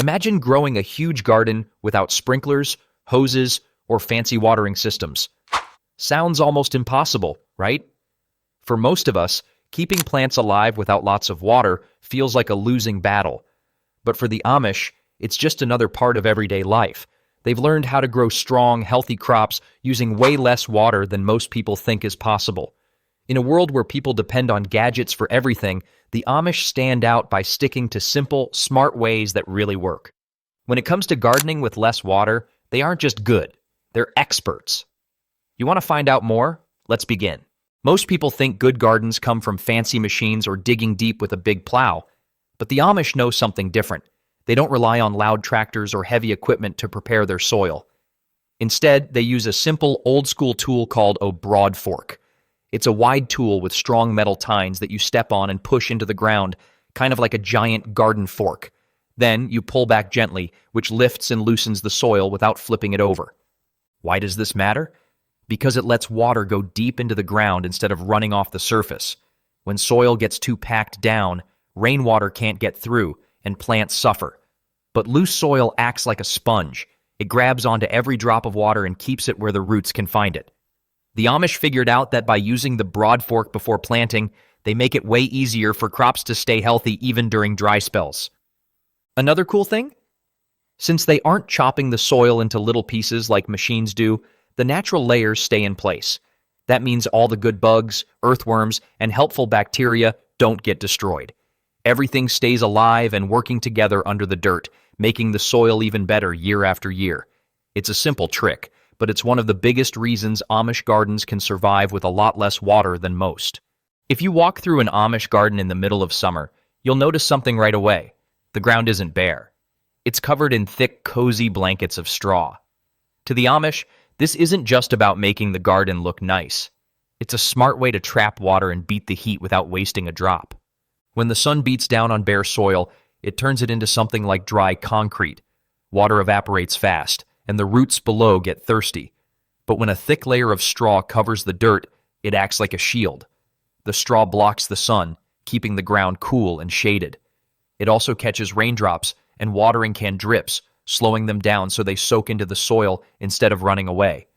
Imagine growing a huge garden without sprinklers, hoses, or fancy watering systems. Sounds almost impossible, right? For most of us, keeping plants alive without lots of water feels like a losing battle. But for the Amish, it's just another part of everyday life. They've learned how to grow strong, healthy crops using way less water than most people think is possible. In a world where people depend on gadgets for everything, the Amish stand out by sticking to simple, smart ways that really work. When it comes to gardening with less water, they aren't just good, they're experts. You want to find out more? Let's begin. Most people think good gardens come from fancy machines or digging deep with a big plow, but the Amish know something different. They don't rely on loud tractors or heavy equipment to prepare their soil. Instead, they use a simple, old-school tool called a broad fork. It's a wide tool with strong metal tines that you step on and push into the ground, kind of like a giant garden fork. Then you pull back gently, which lifts and loosens the soil without flipping it over. Why does this matter? Because it lets water go deep into the ground instead of running off the surface. When soil gets too packed down, rainwater can't get through, and plants suffer. But loose soil acts like a sponge. It grabs onto every drop of water and keeps it where the roots can find it. The Amish figured out that by using the broad fork before planting, they make it way easier for crops to stay healthy even during dry spells. Another cool thing? Since they aren't chopping the soil into little pieces like machines do, the natural layers stay in place. That means all the good bugs, earthworms, and helpful bacteria don't get destroyed. Everything stays alive and working together under the dirt, making the soil even better year after year. It's a simple trick, but it's one of the biggest reasons Amish gardens can survive with a lot less water than most. If you walk through an Amish garden in the middle of summer, you'll notice something right away. The ground isn't bare. It's covered in thick, cozy blankets of straw. To the Amish, this isn't just about making the garden look nice. It's a smart way to trap water and beat the heat without wasting a drop. When the sun beats down on bare soil, it turns it into something like dry concrete. Water evaporates fast, and the roots below get thirsty. But when a thick layer of straw covers the dirt, it acts like a shield. The straw blocks the sun, keeping the ground cool and shaded. It also catches raindrops, and watering can drips, slowing them down so they soak into the soil instead of running away.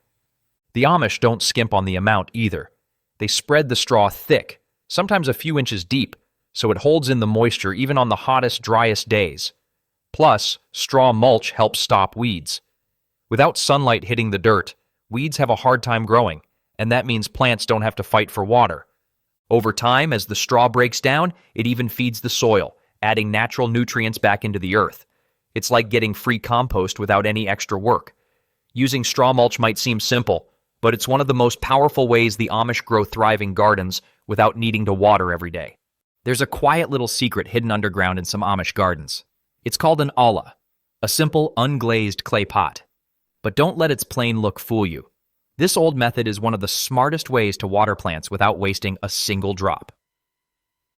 The Amish don't skimp on the amount either. They spread the straw thick, sometimes a few inches deep, so it holds in the moisture even on the hottest, driest days. Plus, straw mulch helps stop weeds. Without sunlight hitting the dirt, weeds have a hard time growing, and that means plants don't have to fight for water. Over time, as the straw breaks down, it even feeds the soil, adding natural nutrients back into the earth. It's like getting free compost without any extra work. Using straw mulch might seem simple, but it's one of the most powerful ways the Amish grow thriving gardens without needing to water every day. There's a quiet little secret hidden underground in some Amish gardens. It's called an olla, a simple, unglazed clay pot. But don't let its plain look fool you. This old method is one of the smartest ways to water plants without wasting a single drop.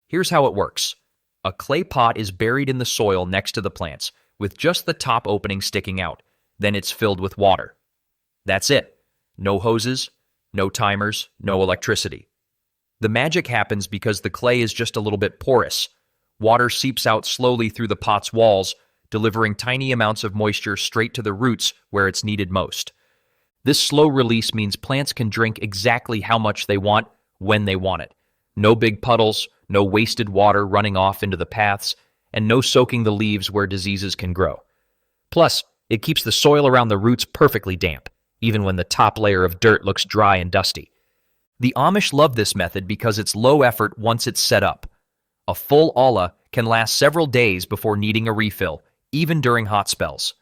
Here's how it works. A clay pot is buried in the soil next to the plants, with just the top opening sticking out. Then it's filled with water. That's it. No hoses, no timers, no electricity. The magic happens because the clay is just a little bit porous. Water seeps out slowly through the pot's walls, delivering tiny amounts of moisture straight to the roots where it's needed most. This slow release means plants can drink exactly how much they want, when they want it. No big puddles, no wasted water running off into the paths, and no soaking the leaves where diseases can grow. Plus, it keeps the soil around the roots perfectly damp, even when the top layer of dirt looks dry and dusty. The Amish love this method because it's low effort once it's set up. A full olla can last several days before needing a refill, even during hot spells.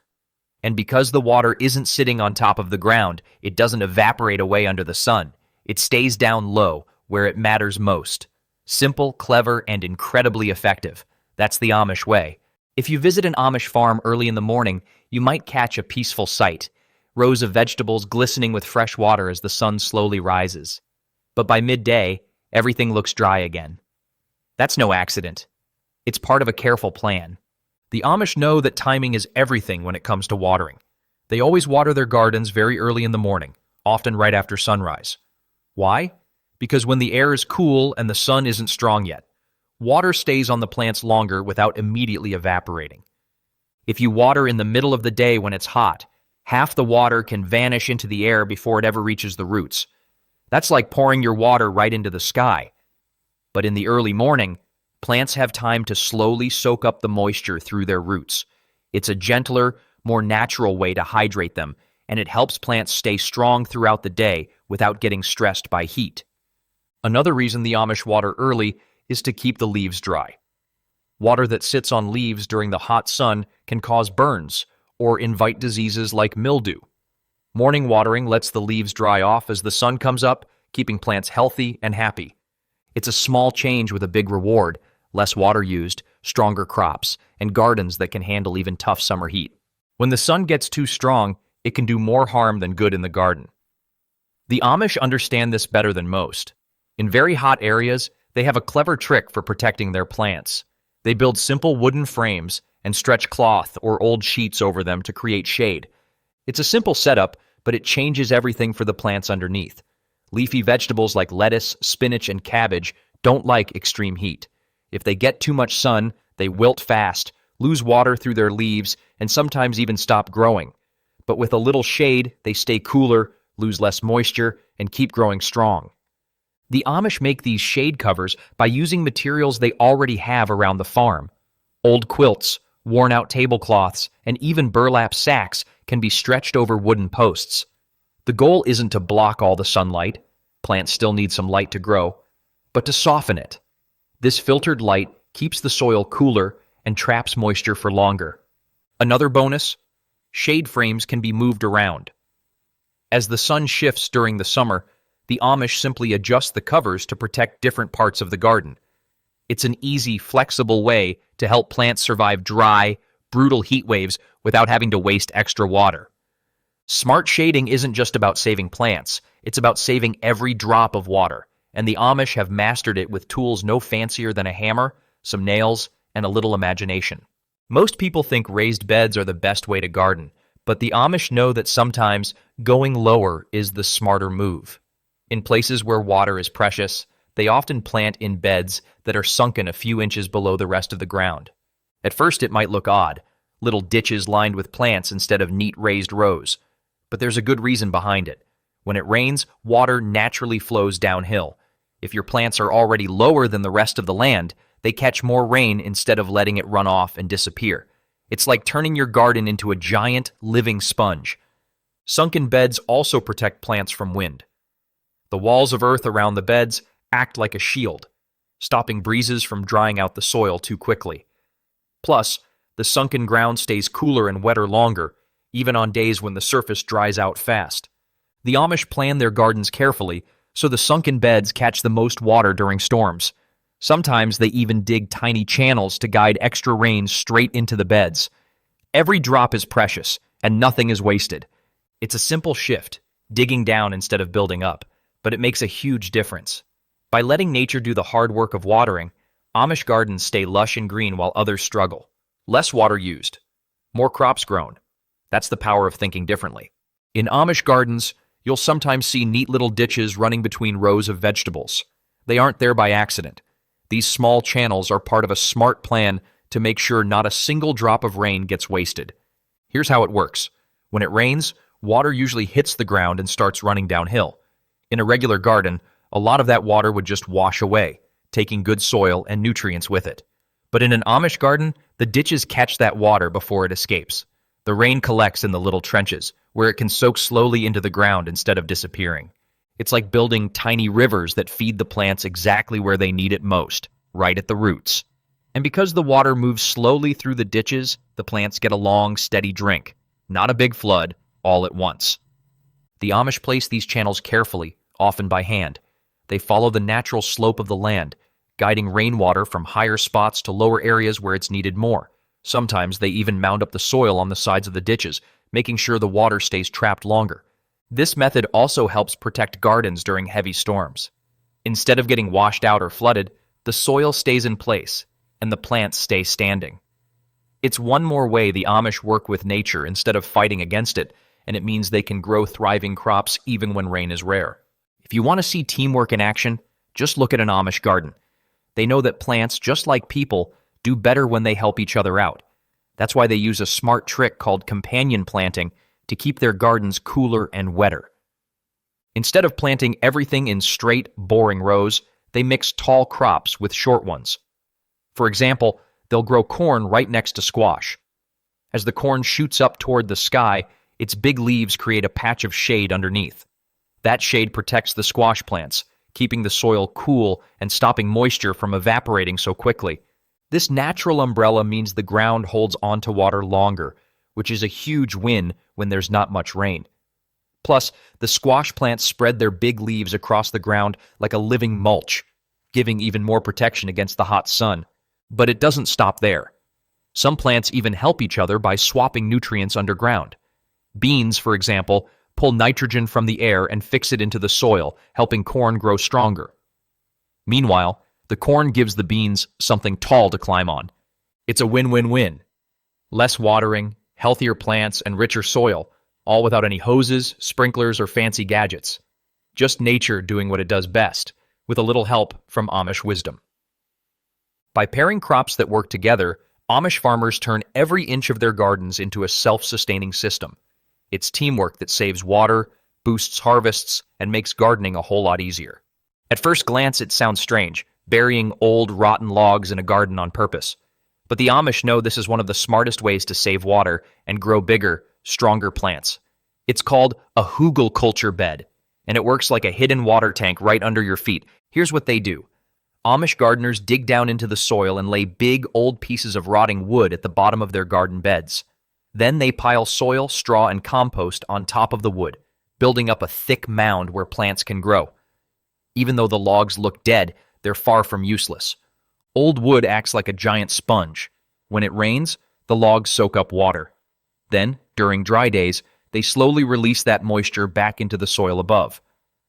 And because the water isn't sitting on top of the ground, it doesn't evaporate away under the sun. It stays down low, where it matters most. Simple, clever, and incredibly effective. That's the Amish way. If you visit an Amish farm early in the morning, you might catch a peaceful sight. Rows of vegetables glistening with fresh water as the sun slowly rises. But by midday, everything looks dry again. That's no accident. It's part of a careful plan. The Amish know that timing is everything when it comes to watering. They always water their gardens very early in the morning, often right after sunrise. Why? Because when the air is cool and the sun isn't strong yet, water stays on the plants longer without immediately evaporating. If you water in the middle of the day when it's hot, half the water can vanish into the air before it ever reaches the roots. That's like pouring your water right into the sky. But in the early morning, plants have time to slowly soak up the moisture through their roots. It's a gentler, more natural way to hydrate them, and it helps plants stay strong throughout the day without getting stressed by heat. Another reason the Amish water early is to keep the leaves dry. Water that sits on leaves during the hot sun can cause burns or invite diseases like mildew. Morning watering lets the leaves dry off as the sun comes up, keeping plants healthy and happy. It's a small change with a big reward: less water used, stronger crops, and gardens that can handle even tough summer heat. When the sun gets too strong, it can do more harm than good in the garden. The Amish understand this better than most. In very hot areas, they have a clever trick for protecting their plants. They build simple wooden frames and stretch cloth or old sheets over them to create shade. It's a simple setup, but it changes everything for the plants underneath. Leafy vegetables like lettuce, spinach, and cabbage don't like extreme heat. If they get too much sun, they wilt fast, lose water through their leaves, and sometimes even stop growing. But with a little shade, they stay cooler, lose less moisture, and keep growing strong. The Amish make these shade covers by using materials they already have around the farm. Old quilts, worn-out tablecloths, and even burlap sacks can be stretched over wooden posts. The goal isn't to block all the sunlight — plants still need some light to grow — but to soften it. This filtered light keeps the soil cooler and traps moisture for longer. Another bonus: shade frames can be moved around. As the sun shifts during the summer, the Amish simply adjust the covers to protect different parts of the garden. It's an easy, flexible way to help plants survive dry, brutal heat waves without having to waste extra water. Smart shading isn't just about saving plants, it's about saving every drop of water, and the Amish have mastered it with tools no fancier than a hammer, some nails, and a little imagination. Most people think raised beds are the best way to garden, but the Amish know that sometimes going lower is the smarter move. In places where water is precious, they often plant in beds that are sunken a few inches below the rest of the ground. At first it might look odd, little ditches lined with plants instead of neat raised rows. But there's a good reason behind it. When it rains, water naturally flows downhill. If your plants are already lower than the rest of the land, they catch more rain instead of letting it run off and disappear. It's like turning your garden into a giant, living sponge. Sunken beds also protect plants from wind. The walls of earth around the beds act like a shield, stopping breezes from drying out the soil too quickly. Plus, the sunken ground stays cooler and wetter longer, even on days when the surface dries out fast. The Amish plan their gardens carefully, so the sunken beds catch the most water during storms. Sometimes they even dig tiny channels to guide extra rain straight into the beds. Every drop is precious, and nothing is wasted. It's a simple shift, digging down instead of building up, but it makes a huge difference. By letting nature do the hard work of watering, Amish gardens stay lush and green while others struggle. Less water used, more crops grown. That's the power of thinking differently. In Amish gardens, you'll sometimes see neat little ditches running between rows of vegetables. They aren't there by accident. These small channels are part of a smart plan to make sure not a single drop of rain gets wasted. Here's how it works. When it rains, water usually hits the ground and starts running downhill. In a regular garden, a lot of that water would just wash away, taking good soil and nutrients with it. But in an Amish garden, the ditches catch that water before it escapes. The rain collects in the little trenches, where it can soak slowly into the ground instead of disappearing. It's like building tiny rivers that feed the plants exactly where they need it most, right at the roots. And because the water moves slowly through the ditches, the plants get a long, steady drink, not a big flood, all at once. The Amish place these channels carefully, often by hand. They follow the natural slope of the land, guiding rainwater from higher spots to lower areas where it's needed more. Sometimes they even mound up the soil on the sides of the ditches, making sure the water stays trapped longer. This method also helps protect gardens during heavy storms. Instead of getting washed out or flooded, the soil stays in place, and the plants stay standing. It's one more way the Amish work with nature instead of fighting against it, and it means they can grow thriving crops even when rain is rare. If you want to see teamwork in action, just look at an Amish garden. They know that plants, just like people, do better when they help each other out. That's why they use a smart trick called companion planting to keep their gardens cooler and wetter. Instead of planting everything in straight, boring rows, they mix tall crops with short ones. For example, they'll grow corn right next to squash. As the corn shoots up toward the sky, its big leaves create a patch of shade underneath. That shade protects the squash plants, keeping the soil cool and stopping moisture from evaporating so quickly. This natural umbrella means the ground holds onto water longer, which is a huge win when there's not much rain. Plus, the squash plants spread their big leaves across the ground like a living mulch, giving even more protection against the hot sun. But it doesn't stop there. Some plants even help each other by swapping nutrients underground. Beans, for example, pull nitrogen from the air and fix it into the soil, helping corn grow stronger. Meanwhile, the corn gives the beans something tall to climb on. It's a win-win-win. Less watering, healthier plants, and richer soil, all without any hoses, sprinklers, or fancy gadgets. Just nature doing what it does best, with a little help from Amish wisdom. By pairing crops that work together, Amish farmers turn every inch of their gardens into a self-sustaining system. It's teamwork that saves water, boosts harvests, and makes gardening a whole lot easier. At first glance, it sounds strange, burying old, rotten logs in a garden on purpose. But the Amish know this is one of the smartest ways to save water and grow bigger, stronger plants. It's called a Hugelkultur bed, and it works like a hidden water tank right under your feet. Here's what they do. Amish gardeners dig down into the soil and lay big, old pieces of rotting wood at the bottom of their garden beds. Then they pile soil, straw, and compost on top of the wood, building up a thick mound where plants can grow. Even though the logs look dead, they're far from useless. Old wood acts like a giant sponge. When it rains, the logs soak up water. Then, during dry days, they slowly release that moisture back into the soil above.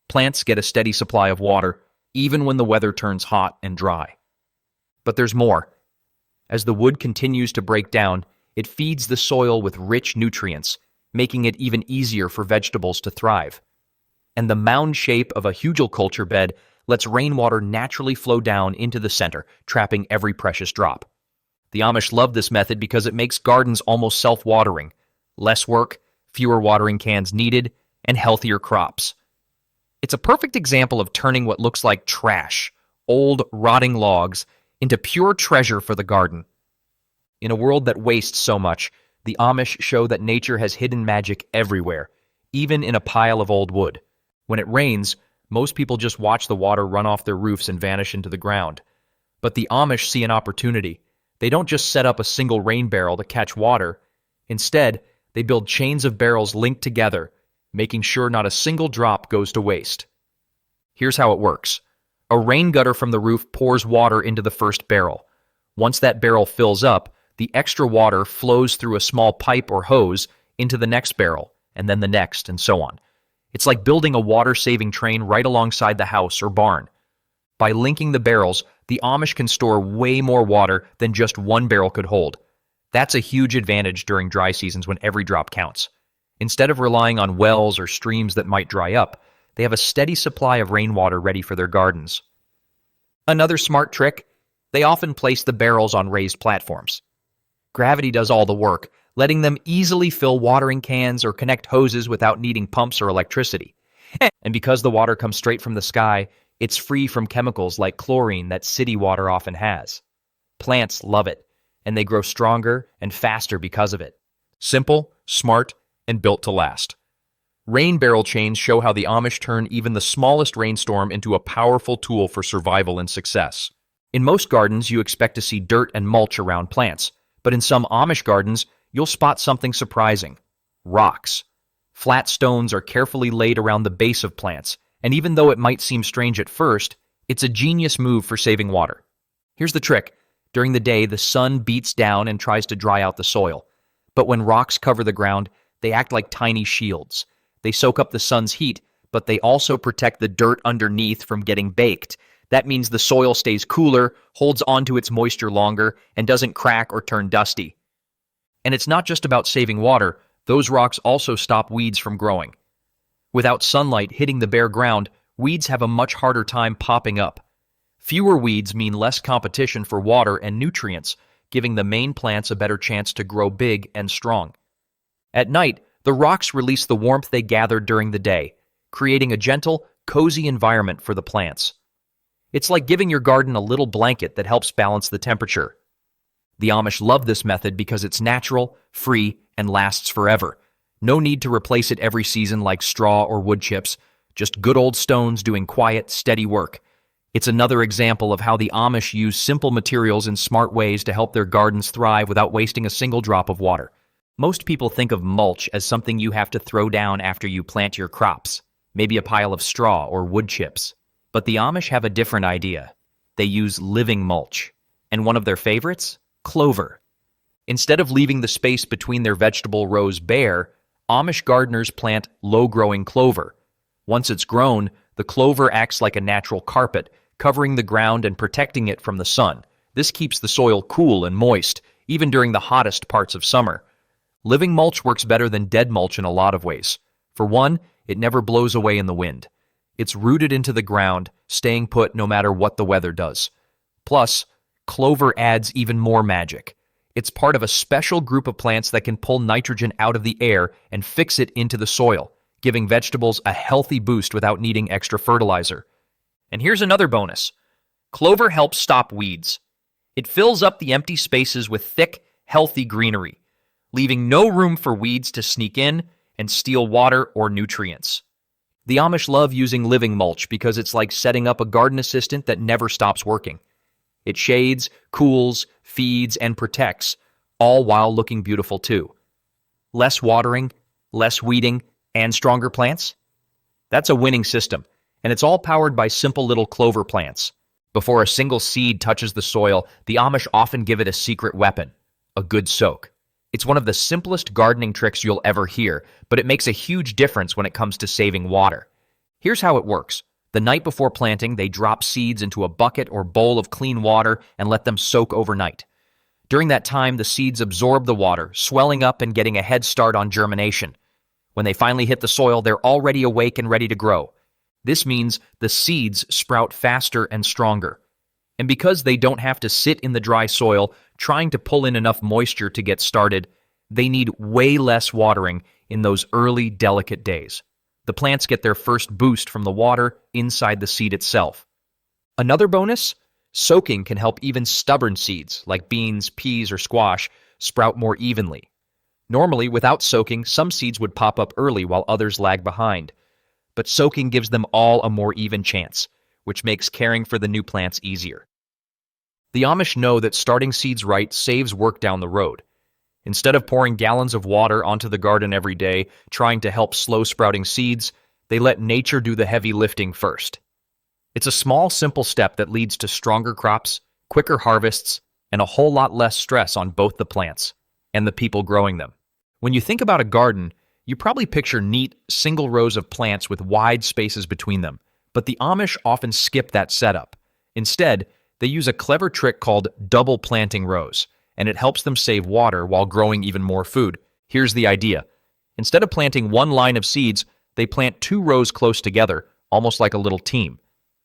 Plants get a steady supply of water, even when the weather turns hot and dry. But there's more. As the wood continues to break down, it feeds the soil with rich nutrients, making it even easier for vegetables to thrive. And the mound shape of a Hugelkultur bed lets rainwater naturally flow down into the center, trapping every precious drop. The Amish love this method because it makes gardens almost self-watering. Less work, fewer watering cans needed, and healthier crops. It's a perfect example of turning what looks like trash, old, rotting logs, into pure treasure for the garden. In a world that wastes so much, the Amish show that nature has hidden magic everywhere, even in a pile of old wood. When it rains, most people just watch the water run off their roofs and vanish into the ground. But the Amish see an opportunity. They don't just set up a single rain barrel to catch water. Instead, they build chains of barrels linked together, making sure not a single drop goes to waste. Here's how it works. A rain gutter from the roof pours water into the first barrel. Once that barrel fills up, the extra water flows through a small pipe or hose into the next barrel, and then the next, and so on. It's like building a water-saving train right alongside the house or barn. By linking the barrels, the Amish can store way more water than just one barrel could hold. That's a huge advantage during dry seasons when every drop counts. Instead of relying on wells or streams that might dry up, they have a steady supply of rainwater ready for their gardens. Another smart trick, they often place the barrels on raised platforms. Gravity does all the work, letting them easily fill watering cans or connect hoses without needing pumps or electricity. And because the water comes straight from the sky, it's free from chemicals like chlorine that city water often has. Plants love it, and they grow stronger and faster because of it. Simple, smart, and built to last. Rain barrel chains show how the Amish turn even the smallest rainstorm into a powerful tool for survival and success. In most gardens, you expect to see dirt and mulch around plants, but in some Amish gardens, you'll spot something surprising: rocks. Flat stones are carefully laid around the base of plants, and even though it might seem strange at first, it's a genius move for saving water. Here's the trick. During the day, the sun beats down and tries to dry out the soil. But when rocks cover the ground, they act like tiny shields. They soak up the sun's heat, but they also protect the dirt underneath from getting baked. That means the soil stays cooler, holds onto its moisture longer, and doesn't crack or turn dusty. And it's not just about saving water. Those rocks also stop weeds from growing. Without sunlight hitting the bare ground, weeds have a much harder time popping up. Fewer weeds mean less competition for water and nutrients, giving the main plants a better chance to grow big and strong. At night, the rocks release the warmth they gathered during the day, creating a gentle, cozy environment for the plants. It's like giving your garden a little blanket that helps balance the temperature. The Amish love this method because it's natural, free, and lasts forever. No need to replace it every season like straw or wood chips, just good old stones doing quiet, steady work. It's another example of how the Amish use simple materials in smart ways to help their gardens thrive without wasting a single drop of water. Most people think of mulch as something you have to throw down after you plant your crops, maybe a pile of straw or wood chips. But the Amish have a different idea. They use living mulch. And one of their favorites? Clover. Instead of leaving the space between their vegetable rows bare, Amish gardeners plant low-growing clover. Once it's grown, the clover acts like a natural carpet, covering the ground and protecting it from the sun. This keeps the soil cool and moist, even during the hottest parts of summer. Living mulch works better than dead mulch in a lot of ways. For one, it never blows away in the wind. It's rooted into the ground, staying put no matter what the weather does. Plus, clover adds even more magic. It's part of a special group of plants that can pull nitrogen out of the air and fix it into the soil, giving vegetables a healthy boost without needing extra fertilizer. And here's another bonus. Clover helps stop weeds. It fills up the empty spaces with thick, healthy greenery, leaving no room for weeds to sneak in and steal water or nutrients. The Amish love using living mulch because it's like setting up a garden assistant that never stops working. It shades, cools, feeds, and protects, all while looking beautiful too. Less watering, less weeding, and stronger plants? That's a winning system, and it's all powered by simple little clover plants. Before a single seed touches the soil, the Amish often give it a secret weapon, a good soak. It's one of the simplest gardening tricks you'll ever hear, but it makes a huge difference when it comes to saving water. Here's how it works. The night before planting, they drop seeds into a bucket or bowl of clean water and let them soak overnight. During that time, the seeds absorb the water, swelling up and getting a head start on germination. When they finally hit the soil, they're already awake and ready to grow. This means the seeds sprout faster and stronger. And because they don't have to sit in the dry soil trying to pull in enough moisture to get started, they need way less watering in those early, delicate days. The plants get their first boost from the water inside the seed itself. Another bonus? Soaking can help even stubborn seeds, like beans, peas, or squash, sprout more evenly. Normally, without soaking, some seeds would pop up early while others lag behind. But soaking gives them all a more even chance, which makes caring for the new plants easier. The Amish know that starting seeds right saves work down the road. Instead of pouring gallons of water onto the garden every day, trying to help slow sprouting seeds, they let nature do the heavy lifting first. It's a small, simple step that leads to stronger crops, quicker harvests, and a whole lot less stress on both the plants and the people growing them. When you think about a garden, you probably picture neat, single rows of plants with wide spaces between them, but the Amish often skip that setup. Instead, they use a clever trick called double planting rows, and it helps them save water while growing even more food. Here's the idea. Instead of planting one line of seeds, they plant 2 rows close together, almost like a little team.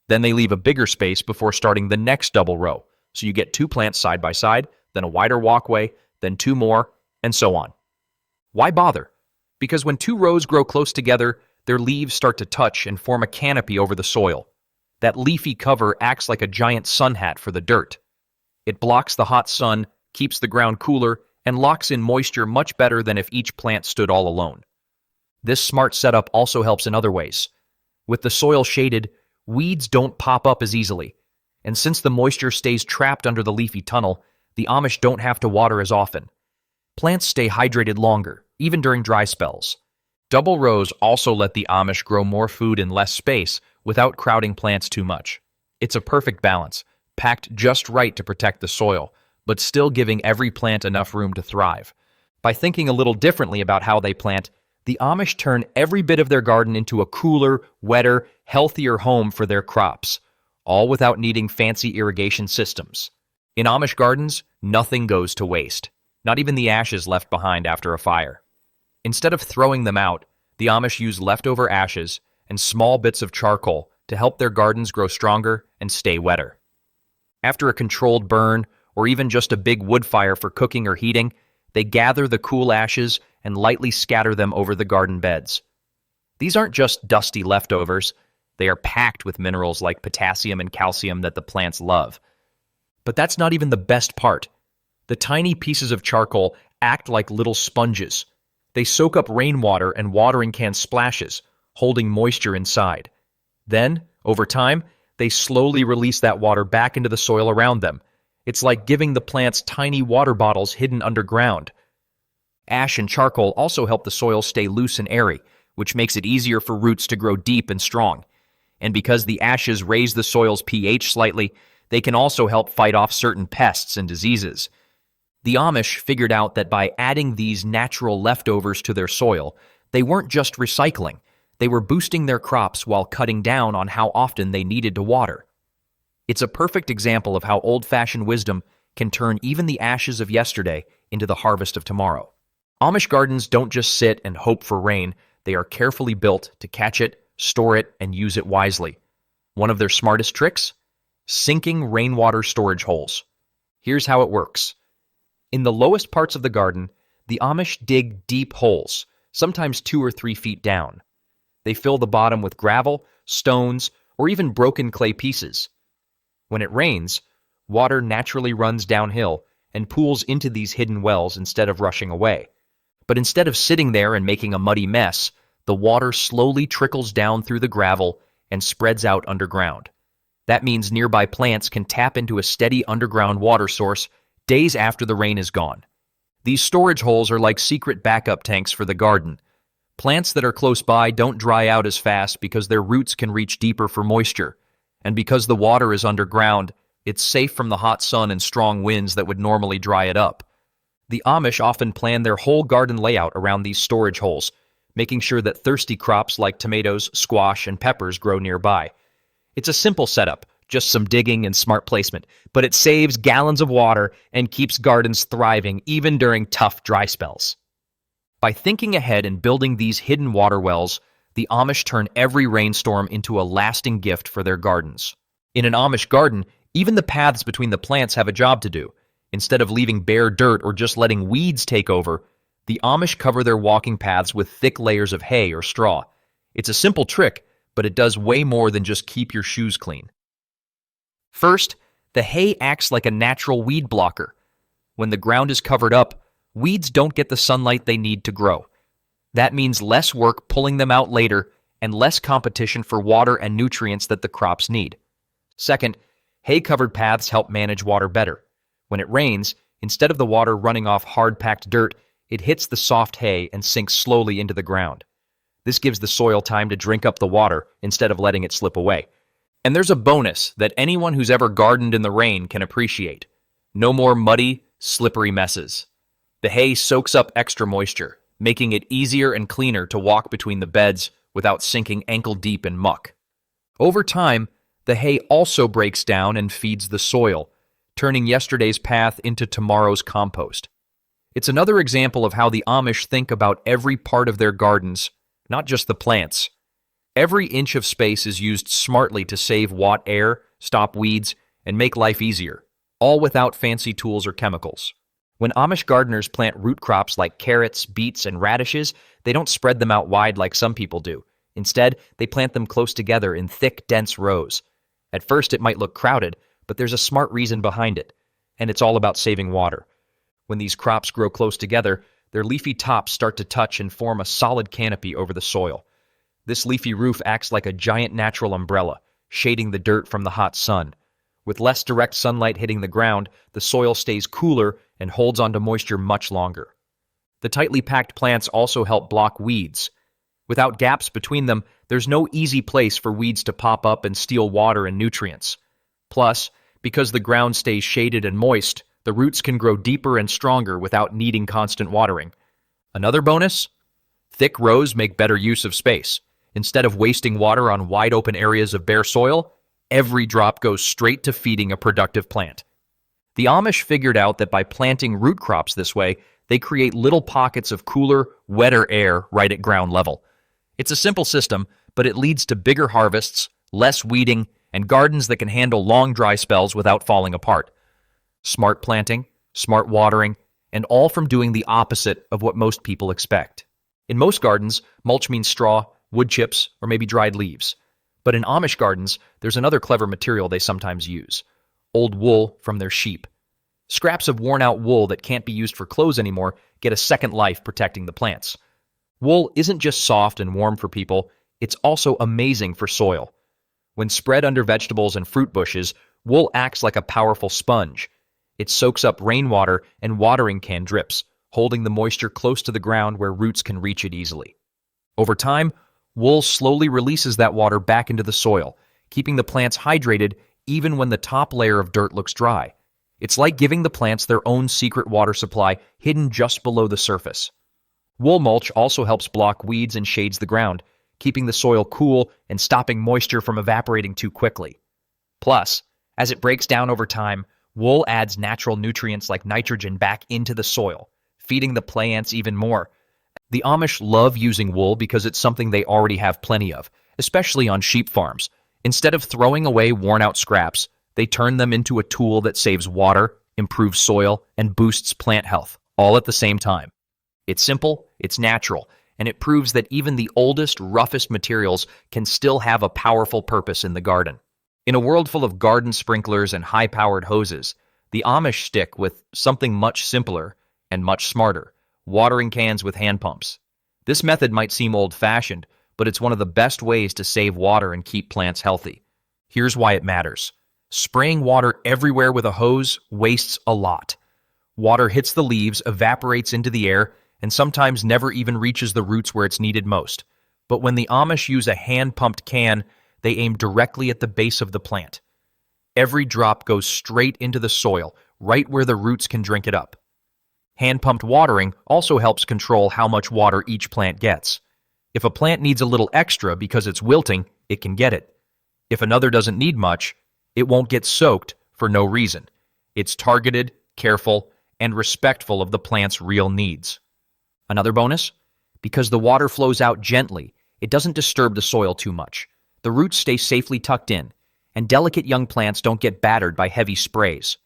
Then they leave a bigger space before starting the next double row, so you get 2 plants side by side, then a wider walkway, then 2 more, and so on. Why bother? Because when 2 rows grow close together, their leaves start to touch and form a canopy over the soil. That leafy cover acts like a giant sun hat for the dirt. It blocks the hot sun, keeps the ground cooler, and locks in moisture much better than if each plant stood all alone. This smart setup also helps in other ways. With the soil shaded, weeds don't pop up as easily. And since the moisture stays trapped under the leafy tunnel, the Amish don't have to water as often. Plants stay hydrated longer, even during dry spells. Double rows also let the Amish grow more food in less space without crowding plants too much. It's a perfect balance, packed just right to protect the soil, but still giving every plant enough room to thrive. By thinking a little differently about how they plant, the Amish turn every bit of their garden into a cooler, wetter, healthier home for their crops, all without needing fancy irrigation systems. In Amish gardens, nothing goes to waste, not even the ashes left behind after a fire. Instead of throwing them out, the Amish use leftover ashes and small bits of charcoal to help their gardens grow stronger and stay wetter. After a controlled burn or even just a big wood fire for cooking or heating, they gather the cool ashes and lightly scatter them over the garden beds. These aren't just dusty leftovers. They are packed with minerals like potassium and calcium that the plants love. But that's not even the best part. The tiny pieces of charcoal act like little sponges. They soak up rainwater and watering can splashes, holding moisture inside. Then, over time, they slowly release that water back into the soil around them. It's like giving the plants tiny water bottles hidden underground. Ash and charcoal also help the soil stay loose and airy, which makes it easier for roots to grow deep and strong. And because the ashes raise the soil's pH slightly, they can also help fight off certain pests and diseases. The Amish figured out that by adding these natural leftovers to their soil, they weren't just recycling. They were boosting their crops while cutting down on how often they needed to water. It's a perfect example of how old-fashioned wisdom can turn even the ashes of yesterday into the harvest of tomorrow. Amish gardens don't just sit and hope for rain. They are carefully built to catch it, store it, and use it wisely. One of their smartest tricks? Sinking rainwater storage holes. Here's how it works. In the lowest parts of the garden, the Amish dig deep holes, sometimes 2 or 3 feet down. They fill the bottom with gravel, stones, or even broken clay pieces. When it rains, water naturally runs downhill and pools into these hidden wells instead of rushing away. But instead of sitting there and making a muddy mess, the water slowly trickles down through the gravel and spreads out underground. That means nearby plants can tap into a steady underground water source days after the rain is gone. These storage holes are like secret backup tanks for the garden. Plants that are close by don't dry out as fast because their roots can reach deeper for moisture. And because the water is underground, it's safe from the hot sun and strong winds that would normally dry it up. The Amish often plan their whole garden layout around these storage holes, making sure that thirsty crops like tomatoes, squash, and peppers grow nearby. It's a simple setup, just some digging and smart placement, but it saves gallons of water and keeps gardens thriving even during tough dry spells. By thinking ahead and building these hidden water wells, the Amish turn every rainstorm into a lasting gift for their gardens. In an Amish garden, even the paths between the plants have a job to do. Instead of leaving bare dirt or just letting weeds take over, the Amish cover their walking paths with thick layers of hay or straw. It's a simple trick, but it does way more than just keep your shoes clean. First, the hay acts like a natural weed blocker. When the ground is covered up, weeds don't get the sunlight they need to grow. That means less work pulling them out later and less competition for water and nutrients that the crops need. Second, hay-covered paths help manage water better. When it rains, instead of the water running off hard-packed dirt, it hits the soft hay and sinks slowly into the ground. This gives the soil time to drink up the water instead of letting it slip away. And there's a bonus that anyone who's ever gardened in the rain can appreciate. No more muddy, slippery messes. The hay soaks up extra moisture, making it easier and cleaner to walk between the beds without sinking ankle-deep in muck. Over time, the hay also breaks down and feeds the soil, turning yesterday's path into tomorrow's compost. It's another example of how the Amish think about every part of their gardens, not just the plants. Every inch of space is used smartly to save air, stop weeds, and make life easier, all without fancy tools or chemicals. When Amish gardeners plant root crops like carrots, beets, and radishes, they don't spread them out wide like some people do. Instead, they plant them close together in thick, dense rows. At first, it might look crowded, but there's a smart reason behind it, and it's all about saving water. When these crops grow close together, their leafy tops start to touch and form a solid canopy over the soil. This leafy roof acts like a giant natural umbrella, shading the dirt from the hot sun. With less direct sunlight hitting the ground, the soil stays cooler and holds onto moisture much longer. The tightly packed plants also help block weeds. Without gaps between them, there's no easy place for weeds to pop up and steal water and nutrients. Plus, because the ground stays shaded and moist, the roots can grow deeper and stronger without needing constant watering. Another bonus? Thick rows make better use of space. Instead of wasting water on wide-open areas of bare soil, every drop goes straight to feeding a productive plant. The Amish figured out that by planting root crops this way, they create little pockets of cooler, wetter air right at ground level. It's a simple system, but it leads to bigger harvests, less weeding, and gardens that can handle long dry spells without falling apart. Smart planting, smart watering, and all from doing the opposite of what most people expect. In most gardens, mulch means straw, wood chips, or maybe dried leaves. But in Amish gardens, there's another clever material they sometimes use: old wool from their sheep. Scraps of worn-out wool that can't be used for clothes anymore get a second life protecting the plants. Wool isn't just soft and warm for people, it's also amazing for soil. When spread under vegetables and fruit bushes, wool acts like a powerful sponge. It soaks up rainwater and watering can drips, holding the moisture close to the ground where roots can reach it easily. Over time, wool slowly releases that water back into the soil, keeping the plants hydrated even when the top layer of dirt looks dry. It's like giving the plants their own secret water supply hidden just below the surface. Wool mulch also helps block weeds and shades the ground, keeping the soil cool and stopping moisture from evaporating too quickly. Plus, as it breaks down over time, wool adds natural nutrients like nitrogen back into the soil, feeding the plants even more. The Amish love using wool because it's something they already have plenty of, especially on sheep farms. Instead of throwing away worn-out scraps, they turn them into a tool that saves water, improves soil, and boosts plant health, all at the same time. It's simple, it's natural, and it proves that even the oldest, roughest materials can still have a powerful purpose in the garden. In a world full of garden sprinklers and high-powered hoses, the Amish stick with something much simpler and much smarter: watering cans with hand pumps. This method might seem old-fashioned, but it's one of the best ways to save water and keep plants healthy. Here's why it matters. Spraying water everywhere with a hose wastes a lot. Water hits the leaves, evaporates into the air, and sometimes never even reaches the roots where it's needed most. But when the Amish use a hand-pumped can, they aim directly at the base of the plant. Every drop goes straight into the soil, right where the roots can drink it up. Hand-pumped watering also helps control how much water each plant gets. If a plant needs a little extra because it's wilting, it can get it. If another doesn't need much, it won't get soaked for no reason. It's targeted, careful, and respectful of the plant's real needs. Another bonus? Because the water flows out gently, it doesn't disturb the soil too much. The roots stay safely tucked in, and delicate young plants don't get battered by heavy sprays.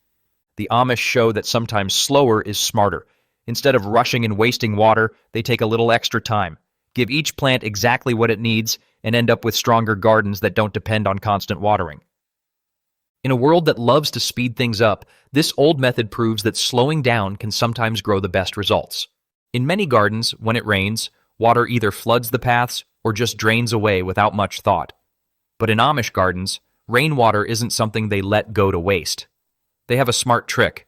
The Amish show that sometimes slower is smarter. Instead of rushing and wasting water, they take a little extra time, give each plant exactly what it needs, and end up with stronger gardens that don't depend on constant watering. In a world that loves to speed things up, this old method proves that slowing down can sometimes grow the best results. In many gardens, when it rains, water either floods the paths or just drains away without much thought. But in Amish gardens, rainwater isn't something they let go to waste. They have a smart trick,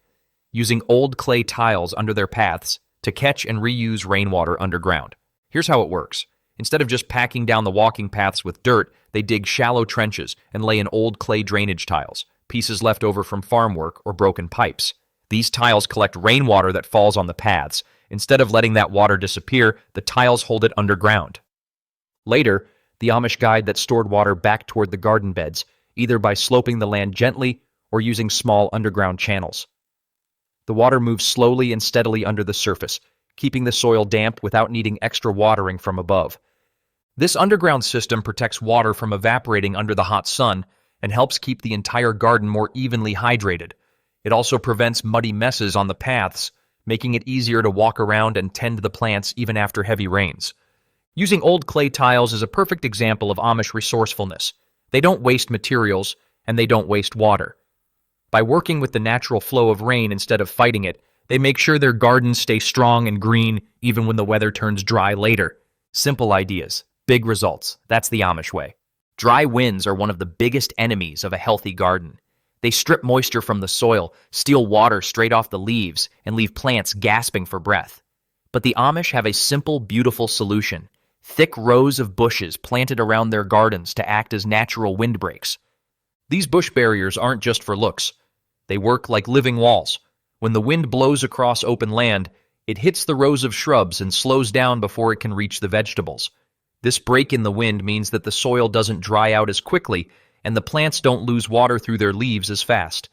using old clay tiles under their paths to catch and reuse rainwater underground. Here's how it works. Instead of just packing down the walking paths with dirt, they dig shallow trenches and lay in old clay drainage tiles, pieces left over from farm work or broken pipes. These tiles collect rainwater that falls on the paths. Instead of letting that water disappear, the tiles hold it underground. Later, the Amish guide that stored water back toward the garden beds, either by sloping the land gently or using small underground channels. The water moves slowly and steadily under the surface, keeping the soil damp without needing extra watering from above. This underground system protects water from evaporating under the hot sun and helps keep the entire garden more evenly hydrated. It also prevents muddy messes on the paths, making it easier to walk around and tend the plants even after heavy rains. Using old clay tiles is a perfect example of Amish resourcefulness. They don't waste materials, and they don't waste water. By working with the natural flow of rain instead of fighting it, they make sure their gardens stay strong and green even when the weather turns dry later. Simple ideas, big results. That's the Amish way. Dry winds are one of the biggest enemies of a healthy garden. They strip moisture from the soil, steal water straight off the leaves, and leave plants gasping for breath. But the Amish have a simple, beautiful solution: thick rows of bushes planted around their gardens to act as natural windbreaks. These bush barriers aren't just for looks. They work like living walls. When the wind blows across open land, it hits the rows of shrubs and slows down before it can reach the vegetables. This break in the wind means that the soil doesn't dry out as quickly, and the plants don't lose water through their leaves as fast.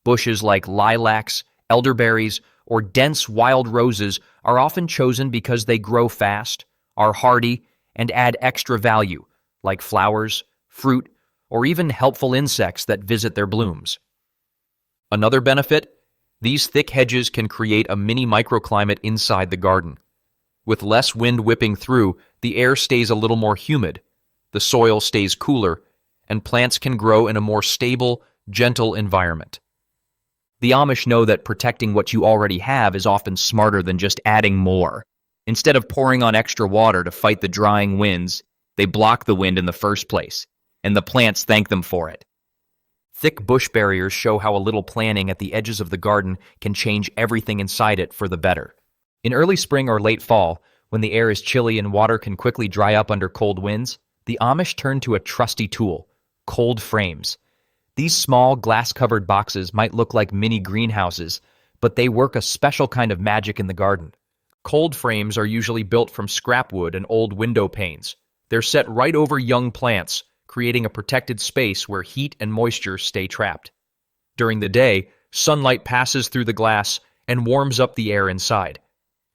Bushes like lilacs, elderberries, or dense wild roses are often chosen because they grow fast, are hardy, and add extra value, like flowers, fruit, or even helpful insects that visit their blooms. Another benefit? These thick hedges can create a mini microclimate inside the garden. With less wind whipping through, the air stays a little more humid, the soil stays cooler, and plants can grow in a more stable, gentle environment. The Amish know that protecting what you already have is often smarter than just adding more. Instead of pouring on extra water to fight the drying winds, they block the wind in the first place, and the plants thank them for it. Thick bush barriers show how a little planning at the edges of the garden can change everything inside it for the better. In early spring or late fall, when the air is chilly and water can quickly dry up under cold winds, the Amish turn to a trusty tool, cold frames. These small, glass-covered boxes might look like mini greenhouses, but they work a special kind of magic in the garden. Cold frames are usually built from scrap wood and old window panes. They're set right over young plants, creating a protected space where heat and moisture stay trapped. During the day, sunlight passes through the glass and warms up the air inside.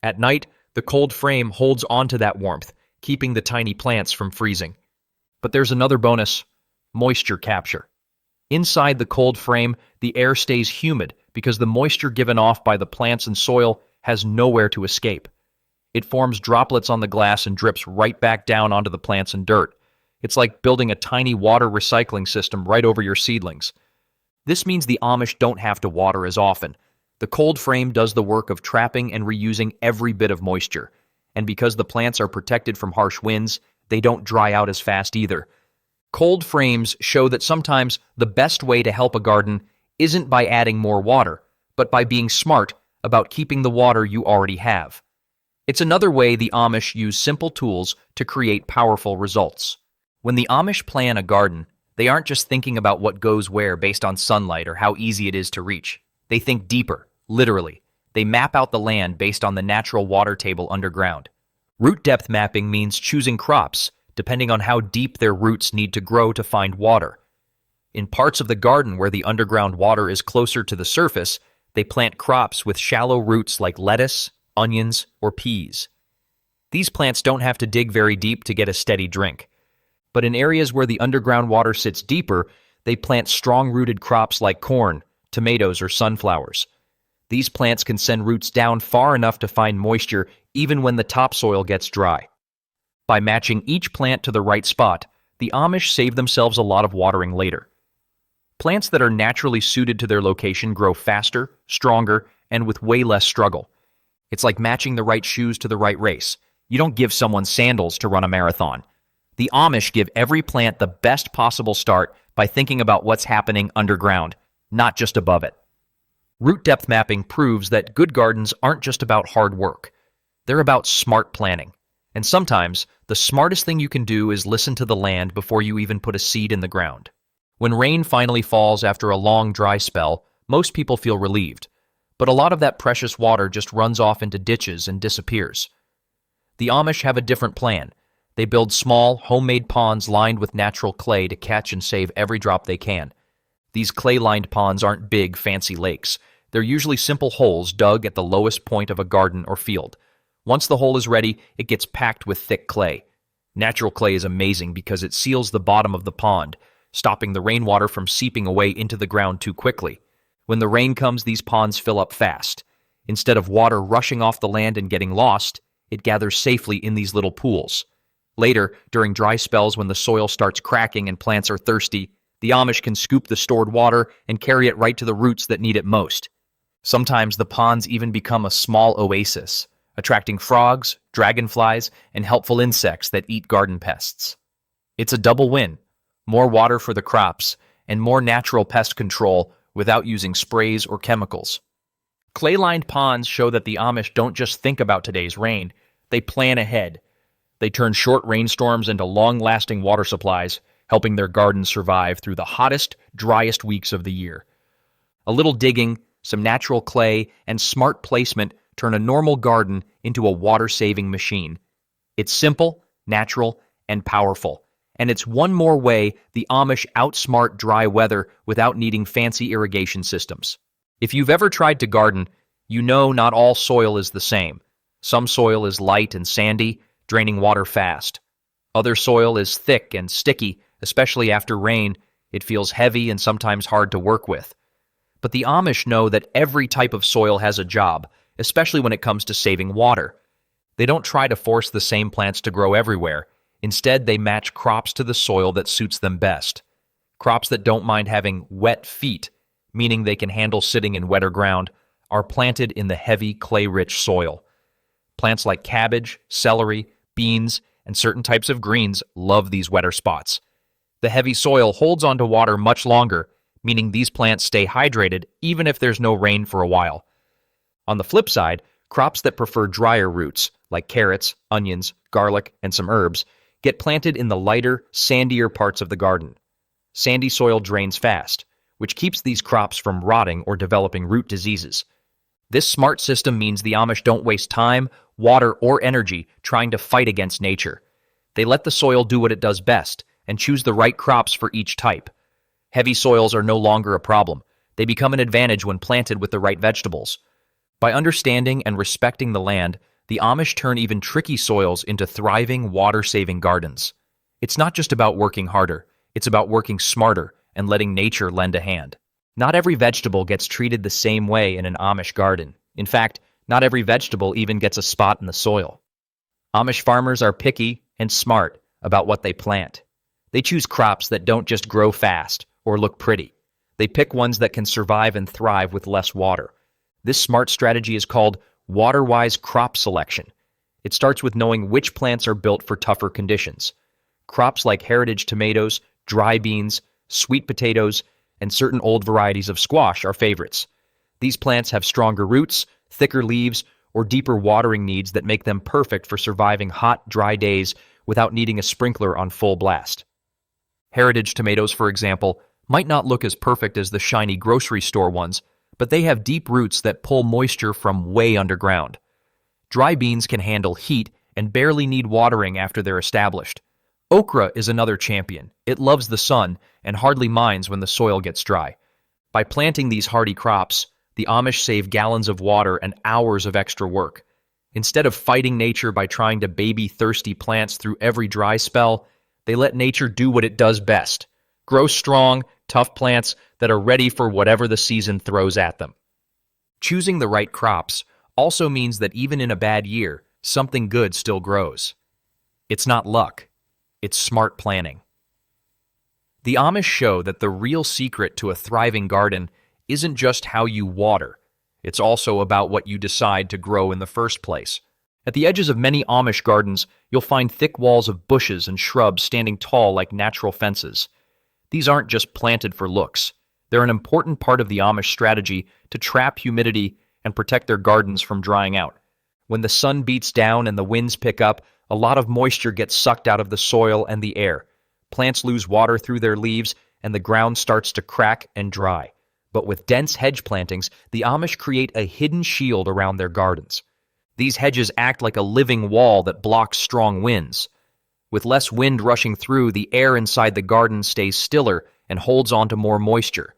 At night, the cold frame holds onto that warmth, keeping the tiny plants from freezing. But there's another bonus: moisture capture. Inside the cold frame, the air stays humid because the moisture given off by the plants and soil has nowhere to escape. It forms droplets on the glass and drips right back down onto the plants and dirt. It's like building a tiny water recycling system right over your seedlings. This means the Amish don't have to water as often. The cold frame does the work of trapping and reusing every bit of moisture. And because the plants are protected from harsh winds, they don't dry out as fast either. Cold frames show that sometimes the best way to help a garden isn't by adding more water, but by being smart about keeping the water you already have. It's another way the Amish use simple tools to create powerful results. When the Amish plan a garden, they aren't just thinking about what goes where based on sunlight or how easy it is to reach. They think deeper, literally. They map out the land based on the natural water table underground. Root depth mapping means choosing crops depending on how deep their roots need to grow to find water. In parts of the garden where the underground water is closer to the surface, they plant crops with shallow roots like lettuce, onions, or peas. These plants don't have to dig very deep to get a steady drink. But in areas where the underground water sits deeper, they plant strong-rooted crops like corn, tomatoes, or sunflowers. These plants can send roots down far enough to find moisture even when the topsoil gets dry. By matching each plant to the right spot, the Amish save themselves a lot of watering later. Plants that are naturally suited to their location grow faster, stronger, and with way less struggle. It's like matching the right shoes to the right race. You don't give someone sandals to run a marathon. The Amish give every plant the best possible start by thinking about what's happening underground, not just above it. Root depth mapping proves that good gardens aren't just about hard work. They're about smart planning. And sometimes, the smartest thing you can do is listen to the land before you even put a seed in the ground. When rain finally falls after a long dry spell, most people feel relieved. But a lot of that precious water just runs off into ditches and disappears. The Amish have a different plan. They build small, homemade ponds lined with natural clay to catch and save every drop they can. These clay-lined ponds aren't big, fancy lakes. They're usually simple holes dug at the lowest point of a garden or field. Once the hole is ready, it gets packed with thick clay. Natural clay is amazing because it seals the bottom of the pond, stopping the rainwater from seeping away into the ground too quickly. When the rain comes, these ponds fill up fast. Instead of water rushing off the land and getting lost, it gathers safely in these little pools. Later, during dry spells when the soil starts cracking and plants are thirsty, the Amish can scoop the stored water and carry it right to the roots that need it most. Sometimes the ponds even become a small oasis, attracting frogs, dragonflies, and helpful insects that eat garden pests. It's a double win: more water for the crops and more natural pest control without using sprays or chemicals. Clay-lined ponds show that the Amish don't just think about today's rain, they plan ahead. They turn short rainstorms into long-lasting water supplies, helping their gardens survive through the hottest, driest weeks of the year. A little digging, some natural clay, and smart placement turn a normal garden into a water-saving machine. It's simple, natural, and powerful. And it's one more way the Amish outsmart dry weather without needing fancy irrigation systems. If you've ever tried to garden, you know not all soil is the same. Some soil is light and sandy, draining water fast. Other soil is thick and sticky, especially after rain. It feels heavy and sometimes hard to work with. But the Amish know that every type of soil has a job, especially when it comes to saving water. They don't try to force the same plants to grow everywhere. Instead, they match crops to the soil that suits them best. Crops that don't mind having wet feet, meaning they can handle sitting in wetter ground, are planted in the heavy, clay-rich soil. Plants like cabbage, celery, beans, and certain types of greens love these wetter spots. The heavy soil holds onto water much longer, meaning these plants stay hydrated even if there's no rain for a while. On the flip side, crops that prefer drier roots, like carrots, onions, garlic, and some herbs, get planted in the lighter, sandier parts of the garden. Sandy soil drains fast, which keeps these crops from rotting or developing root diseases. This smart system means the Amish don't waste time, water, or energy trying to fight against nature. They let the soil do what it does best and choose the right crops for each type. Heavy soils are no longer a problem. They become an advantage when planted with the right vegetables. By understanding and respecting the land, the Amish turn even tricky soils into thriving, water-saving gardens. It's not just about working harder, it's about working smarter and letting nature lend a hand. Not every vegetable gets treated the same way in an Amish garden. In fact, not every vegetable even gets a spot in the soil. Amish farmers are picky and smart about what they plant. They choose crops that don't just grow fast or look pretty. They pick ones that can survive and thrive with less water. This smart strategy is called water-wise crop selection. It starts with knowing which plants are built for tougher conditions. Crops like heritage tomatoes, dry beans, sweet potatoes, and certain old varieties of squash are favorites. These plants have stronger roots, thicker leaves, or deeper watering needs that make them perfect for surviving hot, dry days without needing a sprinkler on full blast. Heritage tomatoes, for example, might not look as perfect as the shiny grocery store ones, but they have deep roots that pull moisture from way underground. Dry beans can handle heat and barely need watering after they're established. Okra is another champion. It loves the sun and hardly minds when the soil gets dry. By planting these hardy crops, the Amish save gallons of water and hours of extra work. Instead of fighting nature by trying to baby thirsty plants through every dry spell, they let nature do what it does best: grow strong, tough plants that are ready for whatever the season throws at them. Choosing the right crops also means that even in a bad year, something good still grows. It's not luck, it's smart planning. The Amish show that the real secret to a thriving garden isn't just how you water, it's also about what you decide to grow in the first place. At the edges of many Amish gardens, you'll find thick walls of bushes and shrubs standing tall like natural fences. These aren't just planted for looks. They're an important part of the Amish strategy to trap humidity and protect their gardens from drying out. When the sun beats down and the winds pick up, a lot of moisture gets sucked out of the soil and the air. Plants lose water through their leaves, and the ground starts to crack and dry. But with dense hedge plantings, the Amish create a hidden shield around their gardens. These hedges act like a living wall that blocks strong winds. With less wind rushing through, the air inside the garden stays stiller and holds on to more moisture.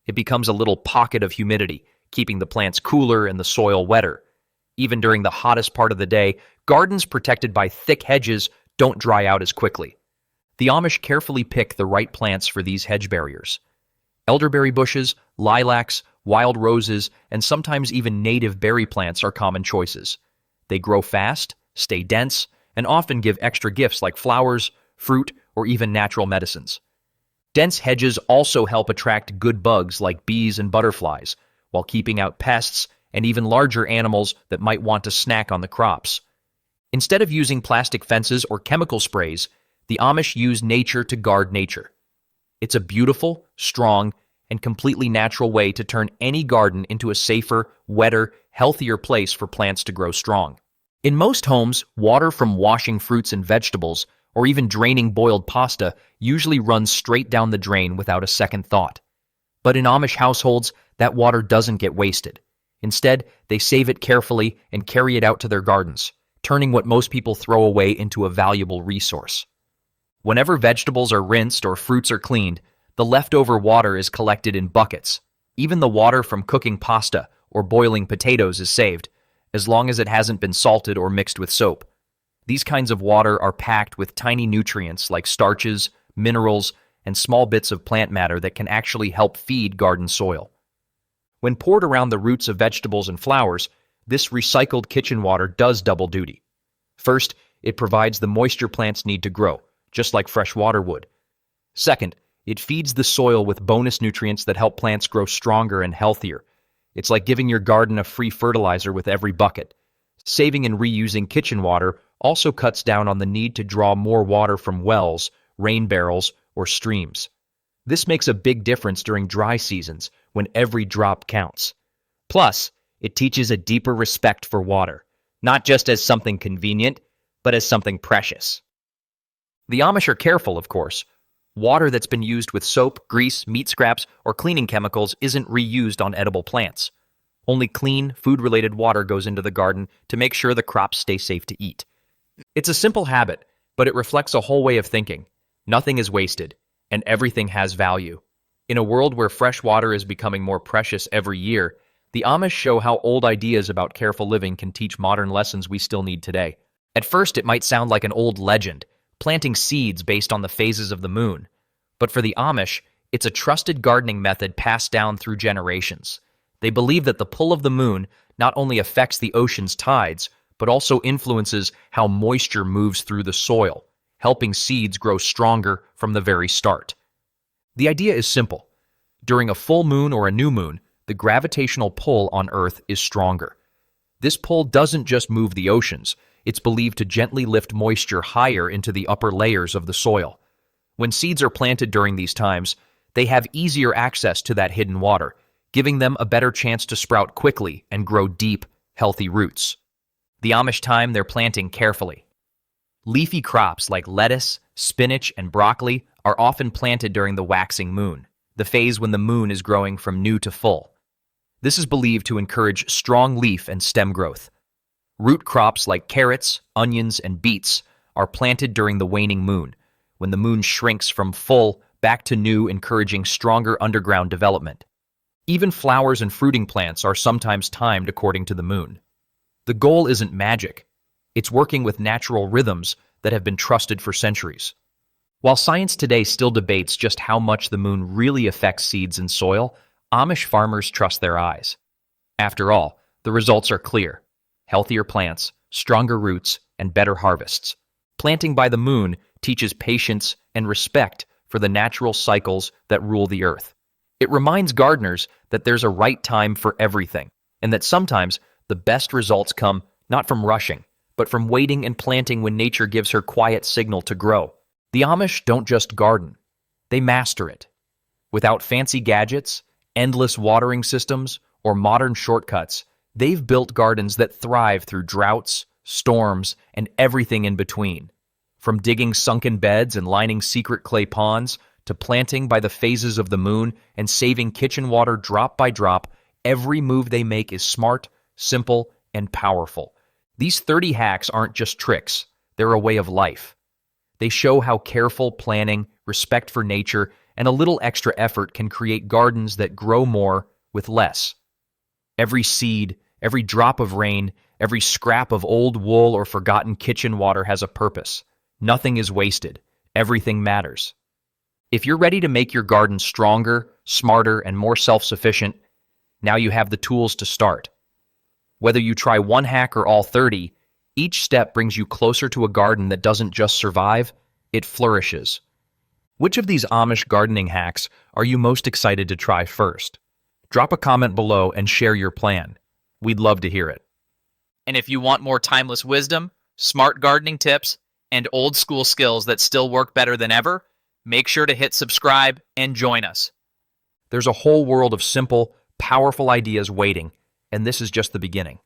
It becomes a little pocket of humidity, keeping the plants cooler and the soil wetter. Even during the hottest part of the day, gardens protected by thick hedges don't dry out as quickly. The Amish carefully pick the right plants for these hedge barriers. Elderberry bushes, lilacs, wild roses, and sometimes even native berry plants are common choices. They grow fast, stay dense, and often give extra gifts like flowers, fruit, or even natural medicines. Dense hedges also help attract good bugs like bees and butterflies, while keeping out pests and even larger animals that might want to snack on the crops. Instead of using plastic fences or chemical sprays, the Amish use nature to guard nature. It's a beautiful, strong, and completely natural way to turn any garden into a safer, wetter, healthier place for plants to grow strong. In most homes, water from washing fruits and vegetables, or even draining boiled pasta, usually runs straight down the drain without a second thought. But in Amish households, that water doesn't get wasted. Instead, they save it carefully and carry it out to their gardens, turning what most people throw away into a valuable resource. Whenever vegetables are rinsed or fruits are cleaned, the leftover water is collected in buckets. Even the water from cooking pasta or boiling potatoes is saved, as long as it hasn't been salted or mixed with soap. These kinds of water are packed with tiny nutrients like starches, minerals, and small bits of plant matter that can actually help feed garden soil. When poured around the roots of vegetables and flowers, this recycled kitchen water does double duty. First, it provides the moisture plants need to grow, just like fresh water would. Second, it feeds the soil with bonus nutrients that help plants grow stronger and healthier. It's like giving your garden a free fertilizer with every bucket. Saving and reusing kitchen water also cuts down on the need to draw more water from wells, rain barrels, or streams. This makes a big difference during dry seasons when every drop counts. Plus, it teaches a deeper respect for water, not just as something convenient, but as something precious. The Amish are careful, of course. Water that's been used with soap, grease, meat scraps, or cleaning chemicals isn't reused on edible plants. Only clean, food-related water goes into the garden to make sure the crops stay safe to eat. It's a simple habit, but it reflects a whole way of thinking. Nothing is wasted, and everything has value. In a world where fresh water is becoming more precious every year, the Amish show how old ideas about careful living can teach modern lessons we still need today. At first, it might sound like an old legend, planting seeds based on the phases of the moon. But for the Amish, it's a trusted gardening method passed down through generations. They believe that the pull of the moon not only affects the ocean's tides, but also influences how moisture moves through the soil, helping seeds grow stronger from the very start. The idea is simple. During a full moon or a new moon, the gravitational pull on Earth is stronger. This pull doesn't just move the oceans, it's believed to gently lift moisture higher into the upper layers of the soil. When seeds are planted during these times, they have easier access to that hidden water, giving them a better chance to sprout quickly and grow deep, healthy roots. The Amish time they're planting carefully. Leafy crops like lettuce, spinach, and broccoli are often planted during the waxing moon, the phase when the moon is growing from new to full. This is believed to encourage strong leaf and stem growth. Root crops like carrots, onions, and beets are planted during the waning moon, when the moon shrinks from full back to new, encouraging stronger underground development. Even flowers and fruiting plants are sometimes timed according to the moon. The goal isn't magic. It's working with natural rhythms that have been trusted for centuries. While science today still debates just how much the moon really affects seeds and soil, Amish farmers trust their eyes. After all, the results are clear. Healthier plants, stronger roots, and better harvests. Planting by the moon teaches patience and respect for the natural cycles that rule the earth. It reminds gardeners that there's a right time for everything, and that sometimes the best results come not from rushing, but from waiting and planting when nature gives her quiet signal to grow. The Amish don't just garden, they master it. Without fancy gadgets, endless watering systems, or modern shortcuts, they've built gardens that thrive through droughts, storms, and everything in between. From digging sunken beds and lining secret clay ponds, to planting by the phases of the moon and saving kitchen water drop by drop, every move they make is smart, simple, and powerful. These 30 hacks aren't just tricks, they're a way of life. They show how careful planning, respect for nature, and a little extra effort can create gardens that grow more with less. Every seed, every drop of rain, every scrap of old wool or forgotten kitchen water has a purpose. Nothing is wasted. Everything matters. If you're ready to make your garden stronger, smarter, and more self-sufficient, now you have the tools to start. Whether you try one hack or all 30, each step brings you closer to a garden that doesn't just survive, it flourishes. Which of these Amish gardening hacks are you most excited to try first? Drop a comment below and share your plan. We'd love to hear it. And if you want more timeless wisdom, smart gardening tips, and old school skills that still work better than ever, make sure to hit subscribe and join us. There's a whole world of simple, powerful ideas waiting, and this is just the beginning.